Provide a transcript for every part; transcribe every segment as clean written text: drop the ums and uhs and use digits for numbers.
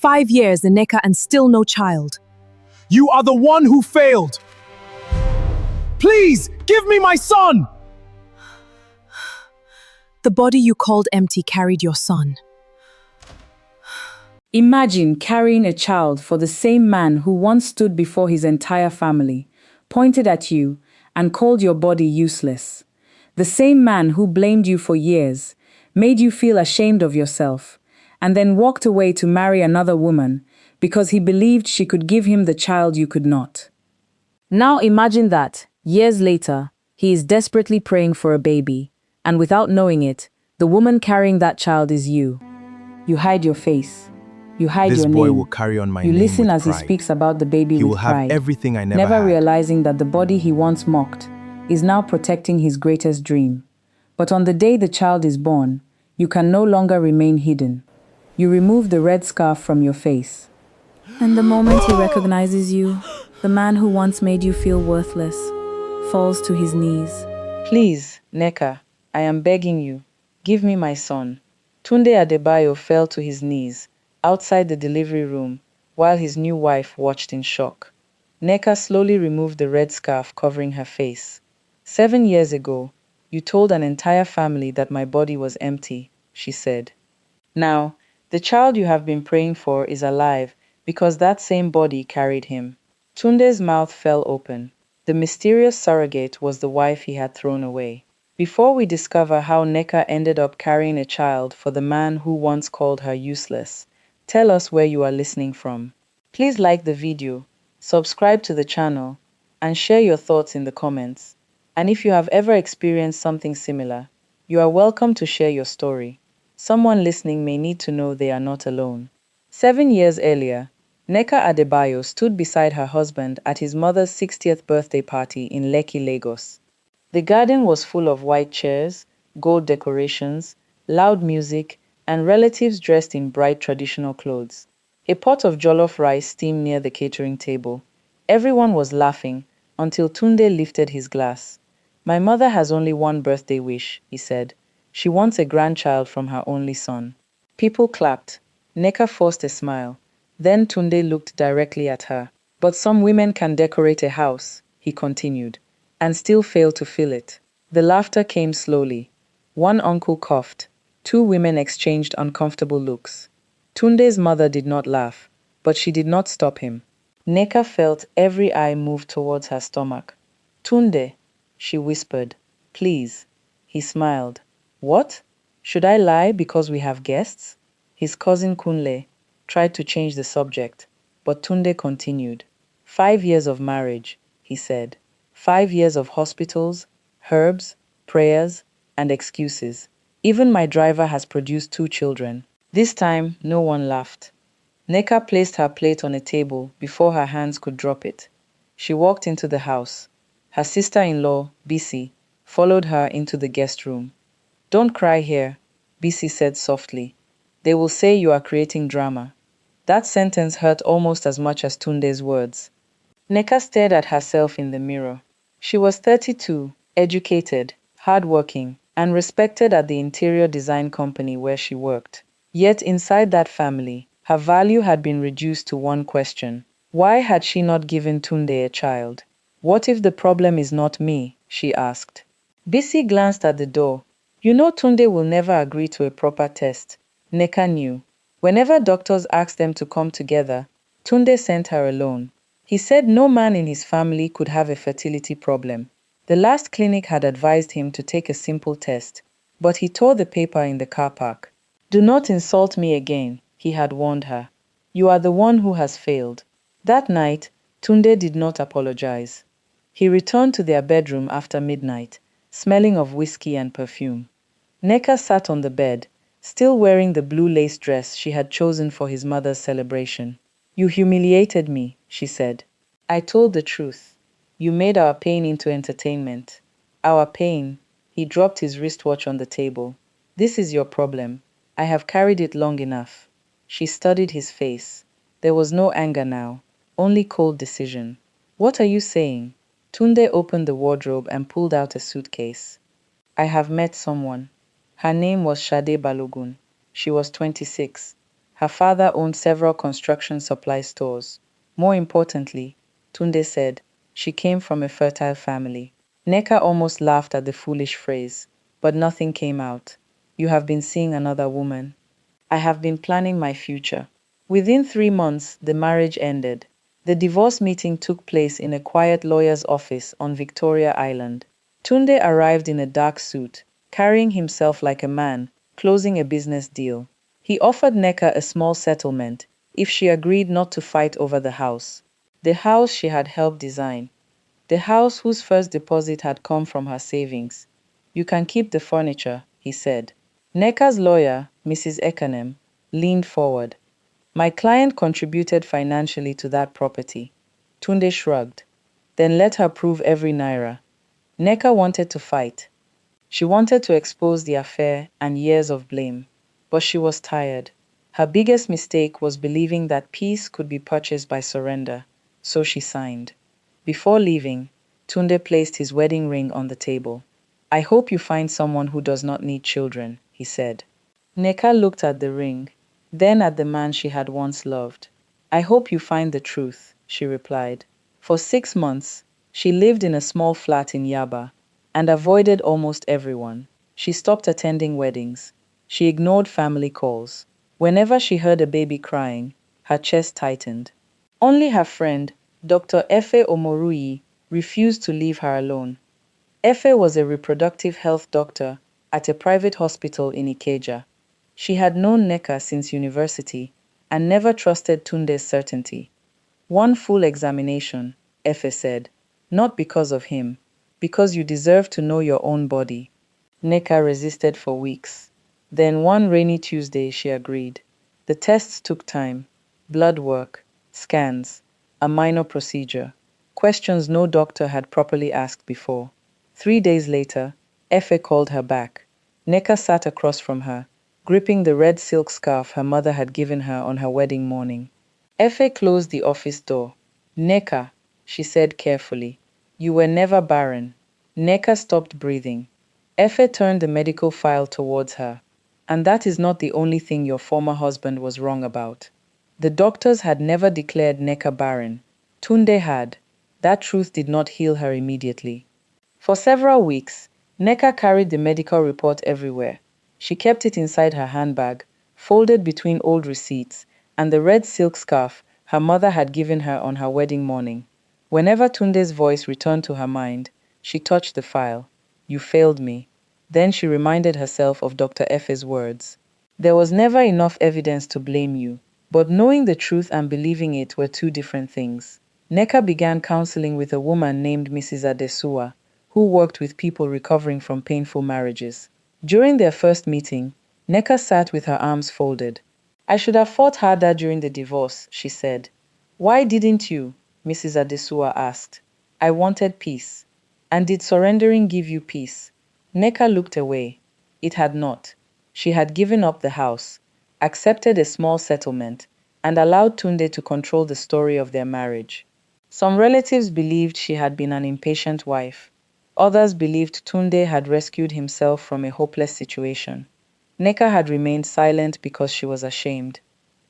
5 years, Nneka, and still no child. You are the one who failed. Please, give me my son! The body you called empty carried your son. Imagine carrying a child for the same man who once stood before his entire family, pointed at you, and called your body useless. The same man who blamed you for years, made you feel ashamed of yourself, and then walked away to marry another woman because he believed she could give him the child you could not. Now imagine that, years later, he is desperately praying for a baby, and without knowing it, the woman carrying that child is you. You hide your face. You hide This your boy name. will carry on my You name listen with as he pride. speaks about the baby He with will have pride, everything I never never had. realizing that the body he once mocked is now protecting his greatest dream. But on the day the child is born, you can no longer remain hidden. You remove the red scarf from your face. And the moment he recognizes you, the man who once made you feel worthless falls to his knees. Please, Nneka, I am begging you, give me my son. Tunde Adebayo fell to his knees outside the delivery room while his new wife watched in shock. Nneka slowly removed the red scarf covering her face. 7 years ago, you told an entire family that my body was empty, she said. Now, the child you have been praying for is alive because that same body carried him. Tunde's mouth fell open. The mysterious surrogate was the wife he had thrown away. Before we discover how Nneka ended up carrying a child for the man who once called her useless, tell us where you are listening from. Please like the video, subscribe to the channel, and share your thoughts in the comments. And if you have ever experienced something similar, you are welcome to share your story. Someone listening may need to know they are not alone. 7 years earlier, Nneka Adebayo stood beside her husband at his mother's 60th birthday party in Lekki, Lagos. The garden was full of white chairs, gold decorations, loud music, and relatives dressed in bright traditional clothes. A pot of jollof rice steamed near the catering table. Everyone was laughing until Tunde lifted his glass. My mother has only one birthday wish, he said. She wants a grandchild from her only son. People clapped. Nneka forced a smile. Then Tunde looked directly at her. But some women can decorate a house, he continued, and still fail to fill it. The laughter came slowly. One uncle coughed. 2 women exchanged uncomfortable looks. Tunde's mother did not laugh, but she did not stop him. Nneka felt every eye move towards her stomach. Tunde, she whispered. Please. He smiled. What? Should I lie because we have guests? His cousin Kunle tried to change the subject, but Tunde continued. 5 years of marriage, he said. 5 years of hospitals, herbs, prayers, and excuses. Even my driver has produced 2 children. This time, no one laughed. Nneka placed her plate on a table before her hands could drop it. She walked into the house. Her sister-in-law, Bisi, followed her into the guest room. Don't cry here, Bisi said softly. They will say you are creating drama. That sentence hurt almost as much as Tunde's words. Nneka stared at herself in the mirror. She was 32, educated, hardworking, and respected at the interior design company where she worked. Yet inside that family, her value had been reduced to one question. Why had she not given Tunde a child? What if the problem is not me? She asked. Bisi glanced at the door. You know Tunde will never agree to a proper test. Nneka knew. Whenever doctors asked them to come together, Tunde sent her alone. He said no man in his family could have a fertility problem. The last clinic had advised him to take a simple test, but he tore the paper in the car park. Do not insult me again, he had warned her. You are the one who has failed. That night, Tunde did not apologize. He returned to their bedroom after midnight, smelling of whiskey and perfume. Nneka sat on the bed, still wearing the blue lace dress she had chosen for his mother's celebration. You humiliated me, she said. I told the truth. You made our pain into entertainment. Our pain. He dropped his wristwatch on the table. This is your problem. I have carried it long enough. She studied his face. There was no anger now, only cold decision. What are you saying? Tunde opened the wardrobe and pulled out a suitcase. I have met someone. Her name was Shade Balogun. She was 26. Her father owned several construction supply stores. More importantly, Tunde said, she came from a fertile family. Nneka almost laughed at the foolish phrase, but nothing came out. You have been seeing another woman. I have been planning my future. Within 3 months, the marriage ended. The divorce meeting took place in a quiet lawyer's office on Victoria Island. Tunde arrived in a dark suit, carrying himself like a man, closing a business deal. He offered Nneka a small settlement if she agreed not to fight over the house. The house she had helped design. The house whose first deposit had come from her savings. You can keep the furniture, he said. Nneka's lawyer, Mrs. Ekanem, leaned forward. My client contributed financially to that property. Tunde shrugged. Then let her prove every naira. Nneka wanted to fight. She wanted to expose the affair and years of blame. But she was tired. Her biggest mistake was believing that peace could be purchased by surrender. So she signed. Before leaving, Tunde placed his wedding ring on the table. I hope you find someone who does not need children, he said. Nneka looked at the ring, then at the man she had once loved. I hope you find the truth, she replied. For 6 months, she lived in a small flat in Yaba and avoided almost everyone. She stopped attending weddings. She ignored family calls. Whenever she heard a baby crying, her chest tightened. Only her friend, Dr. Efe Omorui, refused to leave her alone. Efe was a reproductive health doctor at a private hospital in Ikeja. She had known Nneka since university and never trusted Tunde's certainty. One full examination, Efe said, not because of him, because you deserve to know your own body. Nneka resisted for weeks. Then one rainy Tuesday she agreed. The tests took time, blood work, scans, a minor procedure, questions no doctor had properly asked before. 3 days later, Efe called her back. Nneka sat across from her, gripping the red silk scarf her mother had given her on her wedding morning. Efe closed the office door. Nneka, she said carefully, you were never barren. Nneka stopped breathing. Efe turned the medical file towards her. And that is not the only thing your former husband was wrong about. The doctors had never declared Nneka barren. Tunde had. That truth did not heal her immediately. For several weeks, Nneka carried the medical report everywhere. She kept it inside her handbag, folded between old receipts, and the red silk scarf her mother had given her on her wedding morning. Whenever Tunde's voice returned to her mind, she touched the file. You failed me. Then she reminded herself of Dr. Efe's words. There was never enough evidence to blame you, but knowing the truth and believing it were two different things. Nneka began counseling with a woman named Mrs. Adesua, who worked with people recovering from painful marriages. During their first meeting, Nneka sat with her arms folded. I should have fought harder during the divorce, she said. Why didn't you? Mrs. Adesua asked. I wanted peace. And did surrendering give you peace? Nneka looked away. It had not. She had given up the house, accepted a small settlement, and allowed Tunde to control the story of their marriage. Some relatives believed she had been an impatient wife. Others believed Tunde had rescued himself from a hopeless situation. Nneka had remained silent because she was ashamed.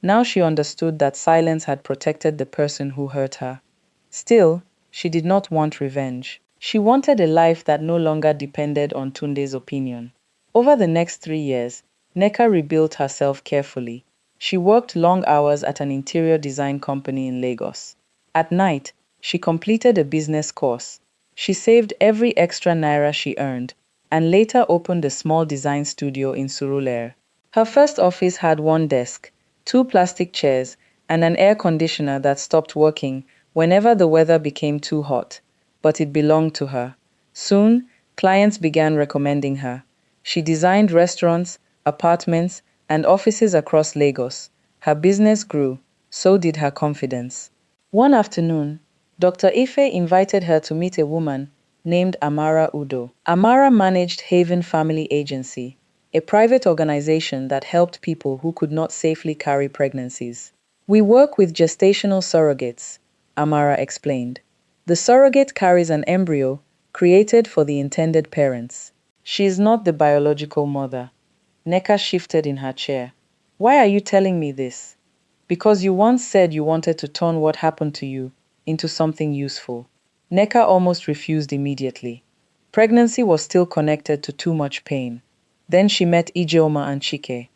Now she understood that silence had protected the person who hurt her. Still, she did not want revenge. She wanted a life that no longer depended on Tunde's opinion. Over the next 3 years, Nneka rebuilt herself carefully. She worked long hours at an interior design company in Lagos. At night, she completed a business course. She saved every extra naira she earned, and later opened a small design studio in Surulere. Her first office had 1 desk, 2 plastic chairs, and an air conditioner that stopped working whenever the weather became too hot. But it belonged to her. Soon, clients began recommending her. She designed restaurants, apartments, and offices across Lagos. Her business grew, so did her confidence. One afternoon, Dr. Ife invited her to meet a woman named Amara Udo. Amara managed Haven Family Agency, a private organization that helped people who could not safely carry pregnancies. We work with gestational surrogates, Amara explained. The surrogate carries an embryo created for the intended parents. She is not the biological mother. Nneka shifted in her chair. Why are you telling me this? Because you once said you wanted to turn what happened to you into something useful. Nneka almost refused immediately. Pregnancy was still connected to too much pain. Then she met Ijeoma and Chike.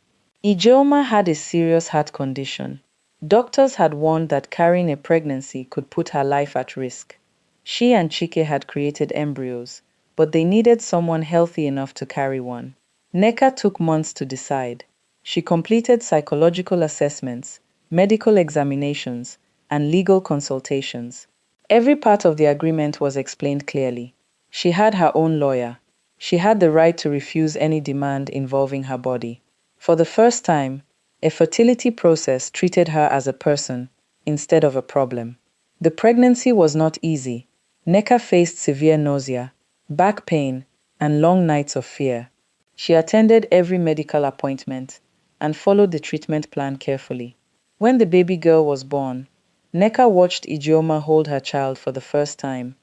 Ijeoma had a serious heart condition. Doctors had warned that carrying a pregnancy could put her life at risk. She and Chike had created embryos, but they needed someone healthy enough to carry one. Nneka took months to decide. She completed psychological assessments, medical examinations, and legal consultations. Every part of the agreement was explained clearly. She had her own lawyer. She had the right to refuse any demand involving her body. For the first time, a fertility process treated her as a person instead of a problem. The pregnancy was not easy. Nneka faced severe nausea, back pain, and long nights of fear. She attended every medical appointment and followed the treatment plan carefully. When the baby girl was born, Nneka watched Ijeoma hold her child for the first time.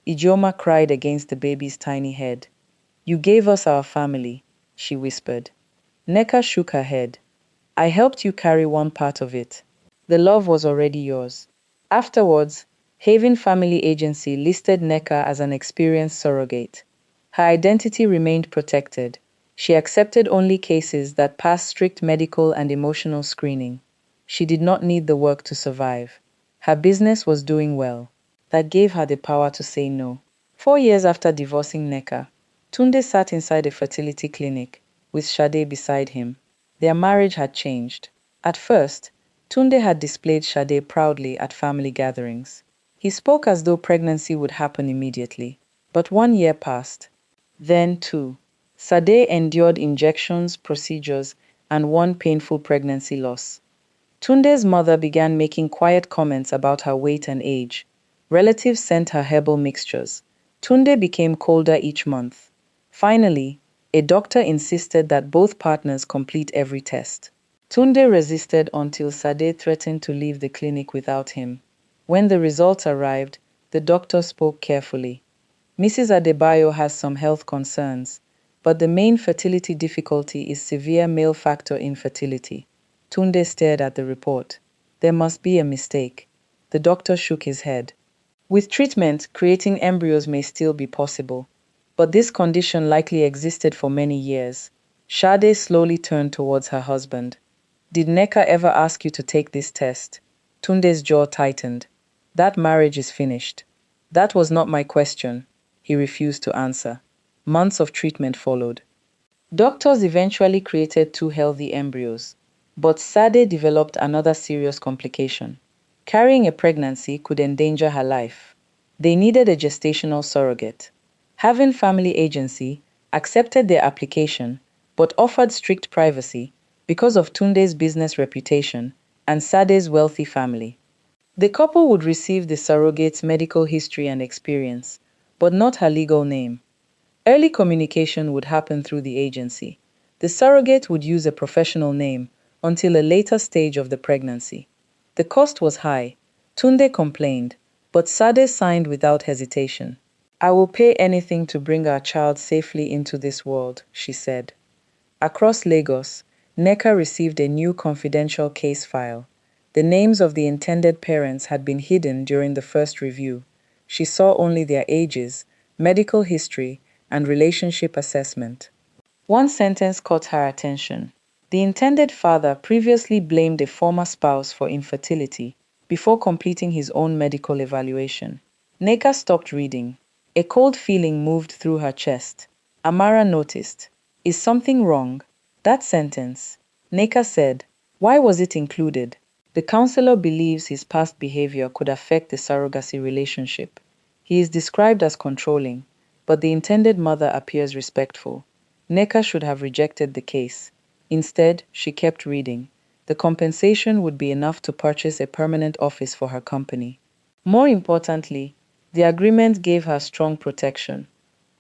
Ijeoma cried against the baby's tiny head. "You gave us our family," she whispered. Nneka shook her head. "I helped you carry one part of it. The love was already yours." Afterwards, Haven Family Agency listed Nneka as an experienced surrogate. Her identity remained protected. She accepted only cases that passed strict medical and emotional screening. She did not need the work to survive. Her business was doing well. That gave her the power to say no. 4 years after divorcing Nneka, Tunde sat inside a fertility clinic, with Sade beside him. Their marriage had changed. At first, Tunde had displayed Sade proudly at family gatherings. He spoke as though pregnancy would happen immediately. But 1 year passed. Then, too, Sade endured injections, procedures, and one painful pregnancy loss. Tunde's mother began making quiet comments about her weight and age. Relatives sent her herbal mixtures. Tunde became colder each month. Finally, a doctor insisted that both partners complete every test. Tunde resisted until Sade threatened to leave the clinic without him. When the results arrived, the doctor spoke carefully. "Mrs. Adebayo has some health concerns, but the main fertility difficulty is severe male factor infertility." Tunde stared at the report. "There must be a mistake." The doctor shook his head. "With treatment, creating embryos may still be possible, but this condition likely existed for many years." Sade slowly turned towards her husband. "Did Nneka ever ask you to take this test?" Tunde's jaw tightened. "That marriage is finished." "That was not my question." He refused to answer. Months of treatment followed. Doctors eventually created 2 healthy embryos, but Sade developed another serious complication. Carrying a pregnancy could endanger her life. They needed a gestational surrogate. Haven Family Agency accepted their application, but offered strict privacy because of Tunde's business reputation and Sade's wealthy family. The couple would receive the surrogate's medical history and experience, but not her legal name. Early communication would happen through the agency. The surrogate would use a professional name until a later stage of the pregnancy. The cost was high. Tunde complained, but Sade signed without hesitation. "I will pay anything to bring our child safely into this world," she said. Across Lagos, Nneka received a new confidential case file. The names of the intended parents had been hidden during the first review. She saw only their ages, medical history, and relationship assessment. One sentence caught her attention. The intended father previously blamed a former spouse for infertility before completing his own medical evaluation. Nneka stopped reading. A cold feeling moved through her chest. Amara noticed. "Is something wrong?" "That sentence," Nneka said. "Why was it included?" "The counselor believes his past behavior could affect the surrogacy relationship. He is described as controlling, but the intended mother appears respectful." Nneka should have rejected the case. Instead, she kept reading. The compensation would be enough to purchase a permanent office for her company. More importantly, the agreement gave her strong protection.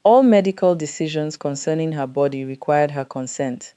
All medical decisions concerning her body required her consent.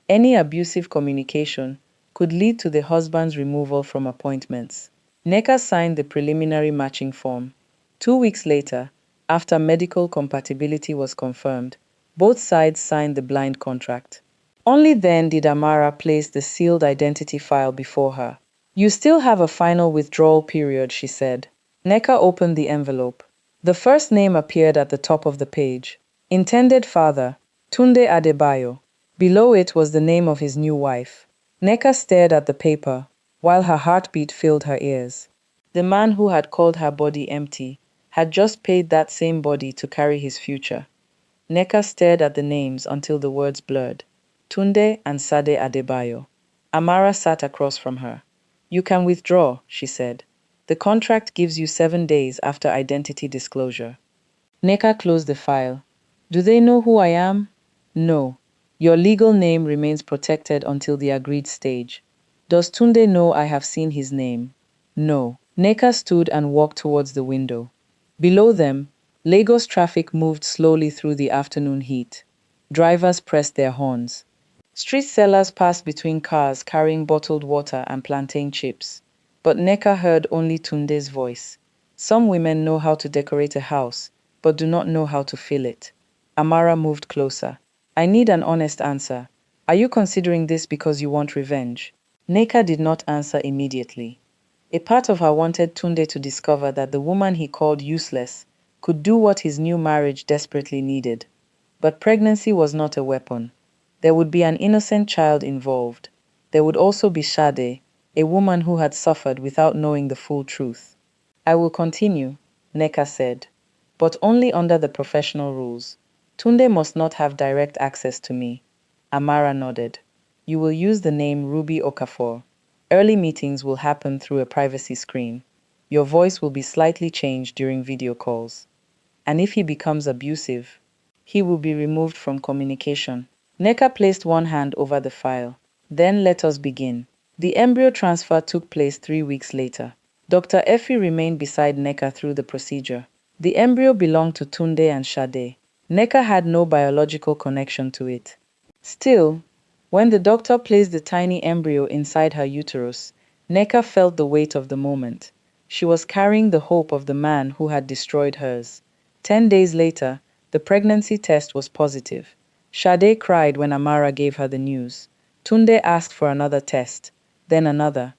Any abusive communication could lead to the husband's removal from appointments. Nneka signed the preliminary matching form. 2 weeks later, after medical compatibility was confirmed, both sides signed the blind contract. Only then did Amara place the sealed identity file before her. You still have a final withdrawal period, she said. Nneka opened the envelope. The first name appeared at the top of the page. Intended father, Tunde Adebayo. Below it was the name of his new wife. Nneka stared at the paper, while her heartbeat filled her ears. The man who had called her body empty had just paid that same body to carry his future. Nneka stared at the names until the words blurred. Tunde and Sade Adebayo. Amara sat across from her. You can withdraw, she said. The contract gives you 7 days after identity disclosure. Nneka closed the file. Do they know who I am? No. Your legal name remains protected until the agreed stage. Does Tunde know I have seen his name? No. Nneka stood and walked towards the window. Below them, Lagos traffic moved slowly through the afternoon heat. Drivers pressed their horns. Street sellers passed between cars carrying bottled water and plantain chips. But Nneka heard only Tunde's voice. Some women know how to decorate a house, but do not know how to fill it. Amara moved closer. I need an honest answer. Are you considering this because you want revenge? Nneka did not answer immediately. A part of her wanted Tunde to discover that the woman he called useless could do what his new marriage desperately needed. But pregnancy was not a weapon. There would be an innocent child involved. There would also be Sade, a woman who had suffered without knowing the full truth. I will continue, Nneka said, but only under the professional rules. Tunde must not have direct access to me. Amara nodded. You will use the name Ruby Okafor. Early meetings will happen through a privacy screen. Your voice will be slightly changed during video calls. And if he becomes abusive, he will be removed from communication. Nneka placed one hand over the file. Then let us begin. The embryo transfer took place 3 weeks later. Dr. Effie remained beside Nneka through the procedure. The embryo belonged to Tunde and Sade. Nneka had no biological connection to it. Still, when the doctor placed the tiny embryo inside her uterus, Nneka felt the weight of the moment. She was carrying the hope of the man who had destroyed hers. 10 days later, the pregnancy test was positive. Sade cried when Amara gave her the news. Tunde asked for another test, then another.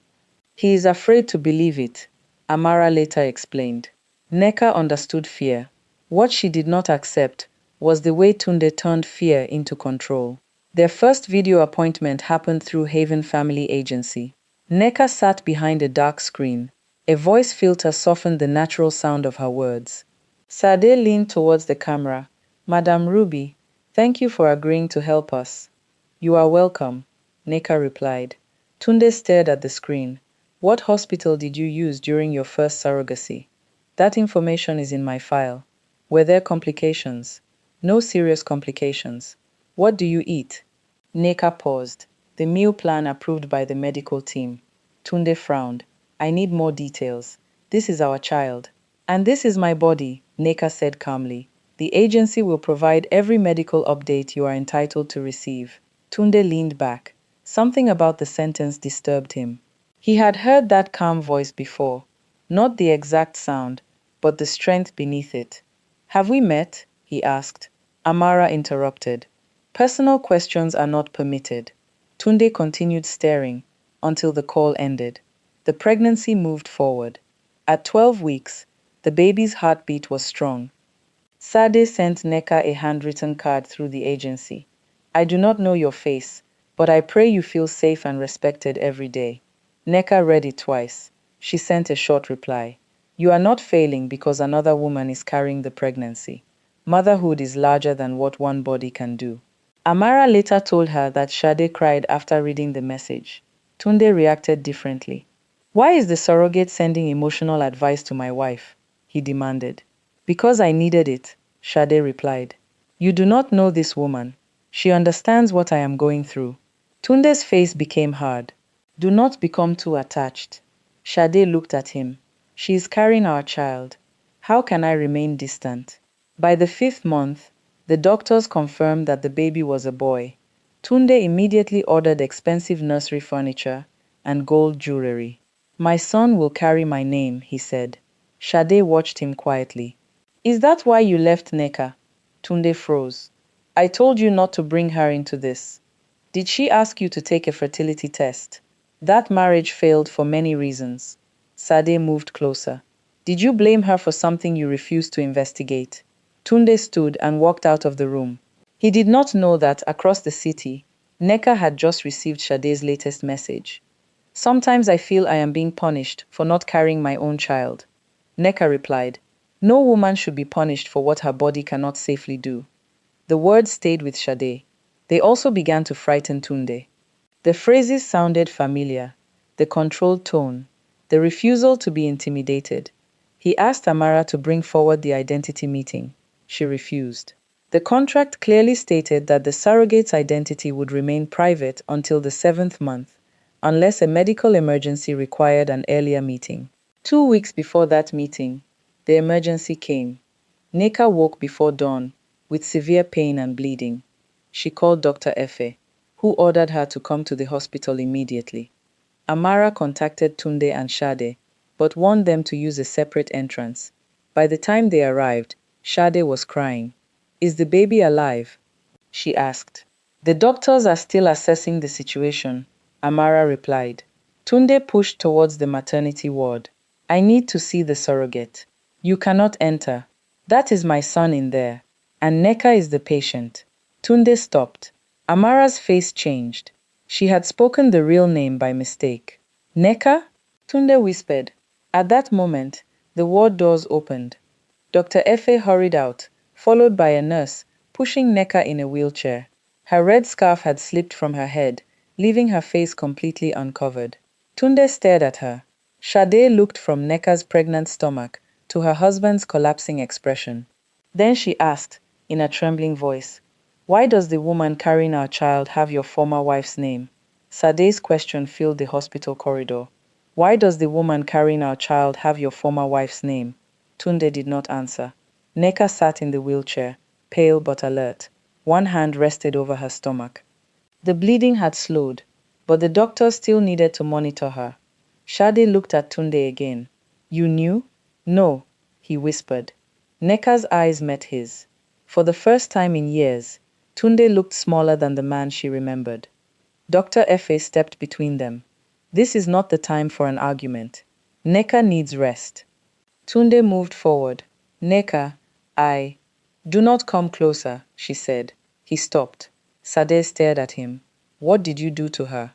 He is afraid to believe it, Amara later explained. Nneka understood fear. What she did not accept was the way Tunde turned fear into control. Their first video appointment happened through Haven Family Agency. Nneka sat behind a dark screen. A voice filter softened the natural sound of her words. Sade leaned towards the camera. Madam Ruby, thank you for agreeing to help us. You are welcome, Nneka replied. Tunde stared at the screen. What hospital did you use during your first surrogacy? That information is in my file. Were there complications? No serious complications. What do you eat? Nneka paused. The meal plan approved by the medical team. Tunde frowned. I need more details. This is our child. And this is my body, Nneka said calmly. The agency will provide every medical update you are entitled to receive. Tunde leaned back. Something about the sentence disturbed him. He had heard that calm voice before. Not the exact sound, but the strength beneath it. Have we met? He asked. Amara interrupted. Personal questions are not permitted. Tunde continued staring until the call ended. The pregnancy moved forward. At 12 weeks, the baby's heartbeat was strong. Sade sent Nneka a handwritten card through the agency. I do not know your face, but I pray you feel safe and respected every day. Nneka read it twice. She sent a short reply. You are not failing because another woman is carrying the pregnancy. Motherhood is larger than what one body can do. Amara later told her that Sade cried after reading the message. Tunde reacted differently. Why is the surrogate sending emotional advice to my wife? He demanded. Because I needed it, Sade replied. You do not know this woman. She understands what I am going through. Tunde's face became hard. Do not become too attached. Sade looked at him. She is carrying our child. How can I remain distant? By the 5th month, the doctors confirmed that the baby was a boy. Tunde immediately ordered expensive nursery furniture and gold jewelry. My son will carry my name, he said. Sade watched him quietly. Is that why you left Nneka? Tunde froze. I told you not to bring her into this. Did she ask you to take a fertility test? That marriage failed for many reasons. Sade moved closer. Did you blame her for something you refused to investigate? Tunde stood and walked out of the room. He did not know that across the city, Nneka had just received Sade's latest message. Sometimes I feel I am being punished for not carrying my own child. Nneka replied, no woman should be punished for what her body cannot safely do. The words stayed with Sade. They also began to frighten Tunde. The phrases sounded familiar, the controlled tone, the refusal to be intimidated. He asked Amara to bring forward the identity meeting. She refused. The contract clearly stated that the surrogate's identity would remain private until the 7th month, unless a medical emergency required an earlier meeting. 2 weeks before that meeting, the emergency came. Nneka woke before dawn, with severe pain and bleeding. She called Dr. Efe, who ordered her to come to the hospital immediately. Amara contacted Tunde and Sade, but warned them to use a separate entrance. By the time they arrived, Sade was crying. Is the baby alive? She asked. The doctors are still assessing the situation, Amara replied. Tunde pushed towards the maternity ward. I need to see the surrogate. You cannot enter. That is my son in there. And Nneka is the patient. Tunde stopped. Amara's face changed. She had spoken the real name by mistake. Nneka? Tunde whispered. At that moment, the ward doors opened. Dr. Efe hurried out, followed by a nurse, pushing Nneka in a wheelchair. Her red scarf had slipped from her head, leaving her face completely uncovered. Tunde stared at her. Sade looked from Nneka's pregnant stomach to her husband's collapsing expression. Then she asked, in a trembling voice, why does the woman carrying our child have your former wife's name? Sade's question filled the hospital corridor. Why does the woman carrying our child have your former wife's name? Tunde did not answer. Nneka sat in the wheelchair, pale but alert. One hand rested over her stomach. The bleeding had slowed, but the doctor still needed to monitor her. Sade looked at Tunde again. You knew? No, he whispered. Nneka's eyes met his. For the first time in years, Tunde looked smaller than the man she remembered. Dr. Efe stepped between them. This is not the time for an argument. Nneka needs rest. Tunde moved forward. Nneka, do not come closer, she said. He stopped. Sade stared at him. What did you do to her?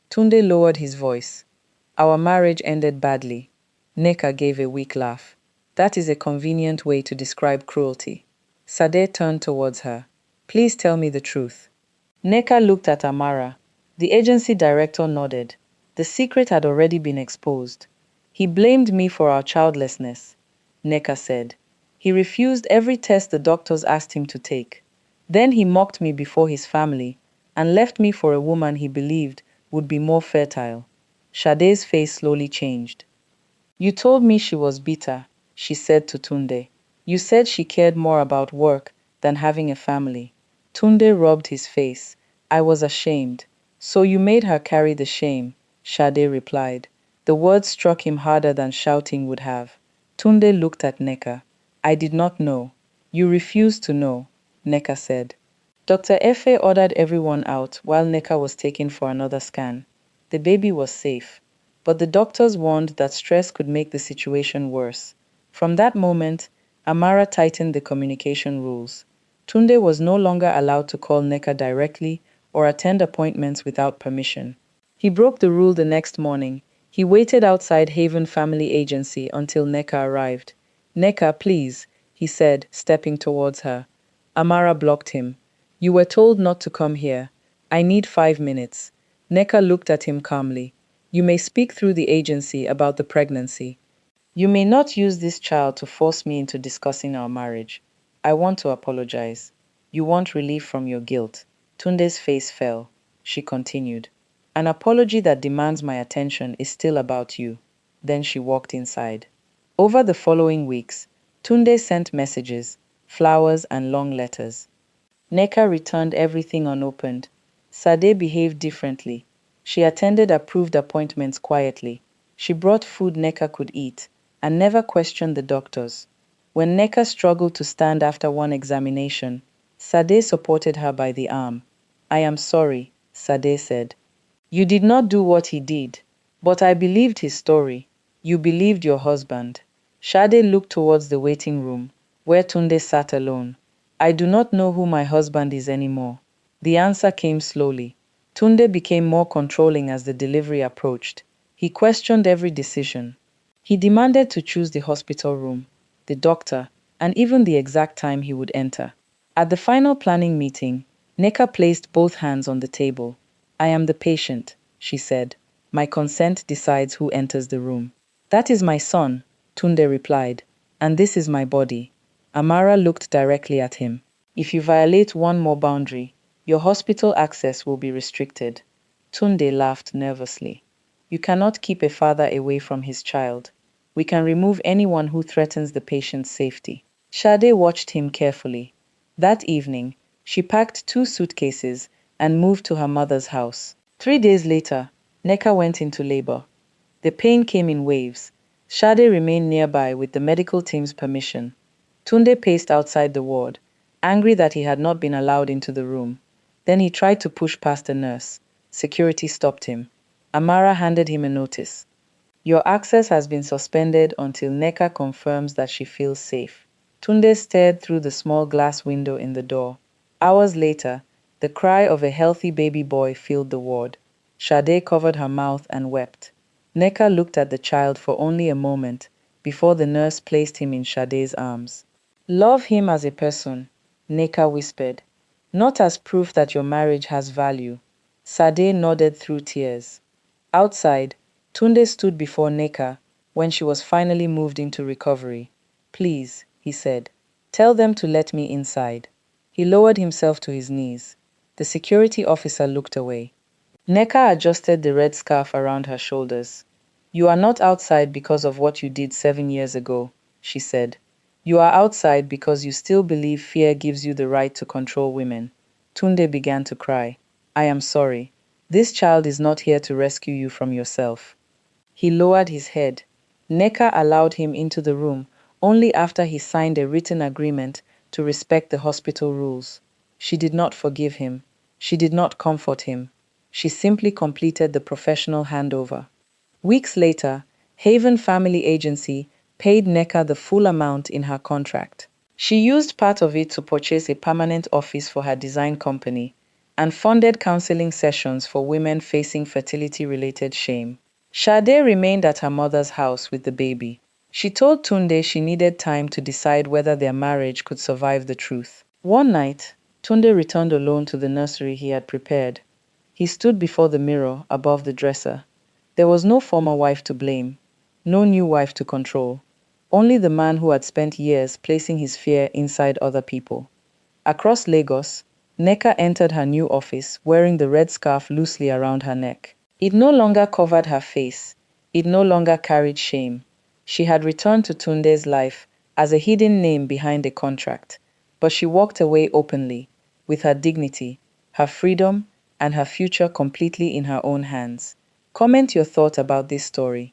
Tunde lowered his voice. Our marriage ended badly. Nneka gave a weak laugh. That is a convenient way to describe cruelty. Sade turned towards her. Please tell me the truth. Nneka looked at Amara. The agency director nodded. The secret had already been exposed. He blamed me for our childlessness, Nneka said. He refused every test the doctors asked him to take. Then he mocked me before his family and left me for a woman he believed would be more fertile. Sade's face slowly changed. You told me she was bitter, she said to Tunde. You said she cared more about work than having a family. Tunde rubbed his face. I was ashamed. So you made her carry the shame, Sade replied. The words struck him harder than shouting would have. Tunde looked at Nneka. I did not know. You refused to know, Nneka said. Dr. Efe ordered everyone out while Nneka was taken for another scan. The baby was safe, but the doctors warned that stress could make the situation worse. From that moment, Amara tightened the communication rules. Tunde was no longer allowed to call Nneka directly or attend appointments without permission. He broke the rule the next morning. He waited outside Haven Family Agency until Nneka arrived. Nneka, please, he said, stepping towards her. Amara blocked him. You were told not to come here. I need 5 minutes. Nneka looked at him calmly. You may speak through the agency about the pregnancy. You may not use this child to force me into discussing our marriage. I want to apologize. You want relief from your guilt. Tunde's face fell. She continued. An apology that demands my attention is still about you. Then she walked inside. Over the following weeks, Tunde sent messages, flowers, and long letters. Nneka returned everything unopened. Sade behaved differently. She attended approved appointments quietly. She brought food Nneka could eat and never questioned the doctors. When Nneka struggled to stand after one examination, Sade supported her by the arm. I am sorry, Sade said. You did not do what he did, but I believed his story. You believed your husband. Sade looked towards the waiting room, where Tunde sat alone. I do not know who my husband is anymore. The answer came slowly. Tunde became more controlling as the delivery approached. He questioned every decision. He demanded to choose the hospital room, the doctor, and even the exact time he would enter. At the final planning meeting, Nneka placed both hands on the table. I am the patient, she said. My consent decides who enters the room. That is my son, Tunde replied, and this is my body. Amara looked directly at him. If you violate one more boundary, your hospital access will be restricted. Tunde laughed nervously. You cannot keep a father away from his child. We can remove anyone who threatens the patient's safety. Sade watched him carefully. That evening, she packed 2 suitcases and moved to her mother's house. 3 days later, Nneka went into labor. The pain came in waves. Sade remained nearby with the medical team's permission. Tunde paced outside the ward, angry that he had not been allowed into the room. Then he tried to push past a nurse. Security stopped him. Amara handed him a notice. Your access has been suspended until Nneka confirms that she feels safe. Tunde stared through the small glass window in the door. Hours later, the cry of a healthy baby boy filled the ward. Sade covered her mouth and wept. Nneka looked at the child for only a moment before the nurse placed him in Sade's arms. Love him as a person, Nneka whispered, not as proof that your marriage has value. Sade nodded through tears. Outside, Tunde stood before Nneka when she was finally moved into recovery. Please, he said, tell them to let me inside. He lowered himself to his knees. The security officer looked away. Nneka adjusted the red scarf around her shoulders. You are not outside because of what you did 7 years ago, she said. You are outside because you still believe fear gives you the right to control women. Tunde began to cry. I am sorry. This child is not here to rescue you from yourself. He lowered his head. Nneka allowed him into the room only after he signed a written agreement to respect the hospital rules. She did not forgive him. She did not comfort him. She simply completed the professional handover. Weeks later, Haven Family Agency paid Nneka the full amount in her contract. She used part of it to purchase a permanent office for her design company and funded counseling sessions for women facing fertility-related shame. Sade remained at her mother's house with the baby. She told Tunde she needed time to decide whether their marriage could survive the truth. One night, Tunde returned alone to the nursery he had prepared. He stood before the mirror above the dresser. There was no former wife to blame, no new wife to control, only the man who had spent years placing his fear inside other people. Across Lagos, Nneka entered her new office wearing the red scarf loosely around her neck. It no longer covered her face. It no longer carried shame. She had returned to Tunde's life as a hidden name behind a contract, but she walked away openly, with her dignity, her freedom, and her future completely in her own hands. Comment your thought about this story.